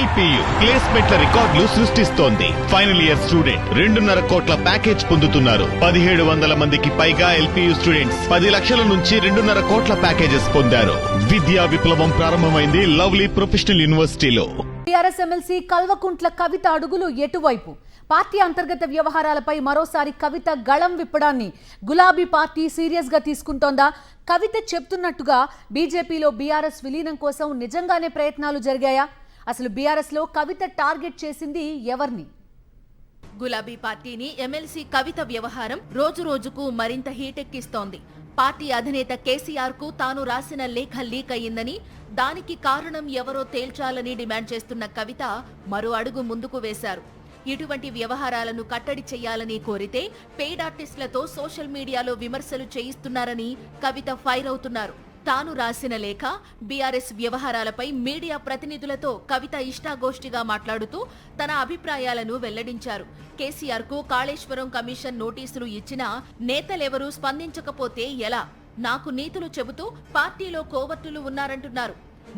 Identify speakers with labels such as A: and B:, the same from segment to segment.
A: LPU ప్లేస్మెంట్ల రికార్డులు సృష్టిస్తోంది. Final year student 2.5 కోట్ల ప్యాకేజ్ పొందుతున్నారు. 1700 మందికి పైగా ఎల్పియు స్టూడెంట్స్ 10 లక్షల నుంచి 2.5 కోట్ల ప్యాకేజెస్ పొందారు. విద్యా విప్లవం ప్రారంభమైంది లవ్లీ ప్రొఫెషనల్ యూనివర్సిటీలో.
B: టీఆర్ఎస్ ఎమ్మెల్సీ కల్వకుంట్ల కవిత అడుగులు ఎటువైపు? పార్టీ అంతర్గత వ్యవహారాలపై మరోసారి కవిత గళం విప్పడాన్ని గులాబీ పార్టీ సీరియస్ గా తీసుకుంటోందా? కవిత చెప్తున్నట్టుగా బీజేపీలో బీఆర్ఎస్ విలీనం కోసం నిజంగానే ప్రయత్నాలు జరిగాయా? అసలు బీఆర్ఎస్ లో కవిత టార్గెట్ చేసింది ఎవరిని?
C: గులాబీ పార్టీని ఎమ్మెల్సీ కవిత వ్యవహారం రోజు రోజుకు మరింత హీటెక్కిస్తోంది. పార్టీ అధినేత కేసీఆర్ కు తాను రాసిన లేఖ లీక్ అయ్యిందని, దానికి కారణం ఎవరో తేల్చాలని డిమాండ్ చేస్తున్న కవిత మరో అడుగు ముందుకు వేశారు. ఇటువంటి వ్యవహారాలను కట్టడి చేయాలని కోరితే పెయిడ్ ఆర్టిస్టులతో సోషల్ మీడియాలో విమర్శలు చేయిస్తున్నారని కవిత ఫైర్ అవుతున్నారు. తాను రాసిన లేఖ, బీఆర్ఎస్ వ్యవహారాలపై మీడియా ప్రతినిధులతో కవిత ఇష్టాగోష్ఠిగా మాట్లాడుతూ తన అభిప్రాయాలను వెల్లడించారు. కేసీఆర్ కు కాళేశ్వరం కమిషన్ నోటీసులు ఇచ్చినా నేతలెవరూ స్పందించకపోతే ఎలా? నాకు నీతులు చెబుతూ పార్టీలో కోవర్టులు ఉన్నారంటున్నారు.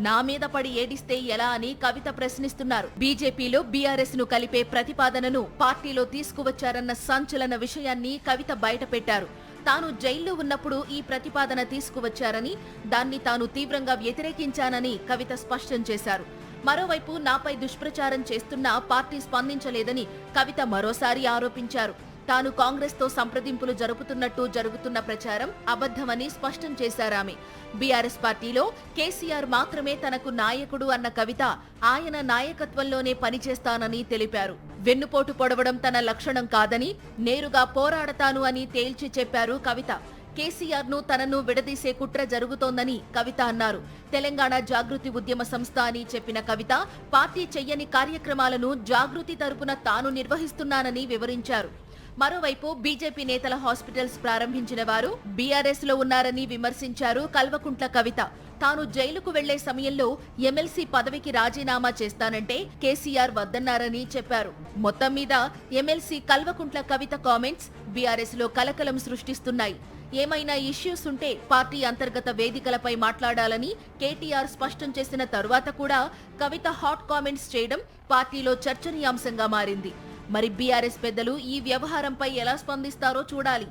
C: నా మీద పడి ఏడిస్తే ఎలా అని కవిత ప్రశ్నిస్తున్నారు. బీజేపీలో బీఆర్ఎస్ ను కలిపే ప్రతిపాదనను పార్టీలో తీసుకువచ్చారన్న సంచలన విషయాన్ని కవిత బయటపెట్టారు. తాను జైల్లో ఉన్నప్పుడు ఈ ప్రతిపాదన తీసుకువచ్చారని, దాన్ని తాను తీవ్రంగా వ్యతిరేకించానని కవిత స్పష్టం చేశారు. మరోవైపు నాపై దుష్ప్రచారం చేస్తున్నా పార్టీ స్పందించలేదని కవిత మరోసారి ఆరోపించారు. తాను కాంగ్రెస్ తో సంప్రదింపులు జరుపుతున్నట్టు జరుగుతున్న ప్రచారం అబద్ధమని స్పష్టం చేశారామె. బీఆర్ఎస్ పార్టీలో కేసీఆర్ మాత్రమే తనకు నాయకుడు అన్న కవిత ఆయన నాయకత్వంలోనే పనిచేస్తానని తెలిపారు. వెన్నుపోటు పొడవడం తన లక్షణం కాదని, నేరుగా పోరాడతాను అని తేల్చి చెప్పారు కవిత. కేసీఆర్ ను తనను విడదీసే కుట్ర జరుగుతోందని కవిత అన్నారు. తెలంగాణ జాగృతి ఉద్యమ సంస్థ అని చెప్పిన కవిత పార్టీ చెయ్యని కార్యక్రమాలను జాగృతి తరపున తాను నిర్వహిస్తున్నానని వివరించారు. మరోవైపు బీజేపీ నేతల హాస్పిటల్స్ ప్రారంభించిన వారు బీఆర్ఎస్ లో ఉన్నారని విమర్శించారు కల్వకుంట్ల కవిత. తాను జైలుకు వెళ్లే సమయంలో ఎమ్మెల్సీ పదవికి రాజీనామా చేస్తానంటే కేసీఆర్ వద్దన్నారని చెప్పారు. మొత్తం మీద MLC Kalvakuntla Kavitha comments BRS లో కలకలం సృష్టిస్తున్నాయి. ఏమైనా ఇష్యూస్ ఉంటే పార్టీ అంతర్గత వేదికలపై మాట్లాడాలని కేటీఆర్ స్పష్టం చేసిన తరువాత కూడా కవిత హాట్ కామెంట్స్ చేయడం పార్టీలో చర్చనీయాంశంగా మారింది. మరి బీఆర్ఎస్ పెద్దలు ఈ వ్యవహారంపై ఎలా స్పందిస్తారో చూడాలి.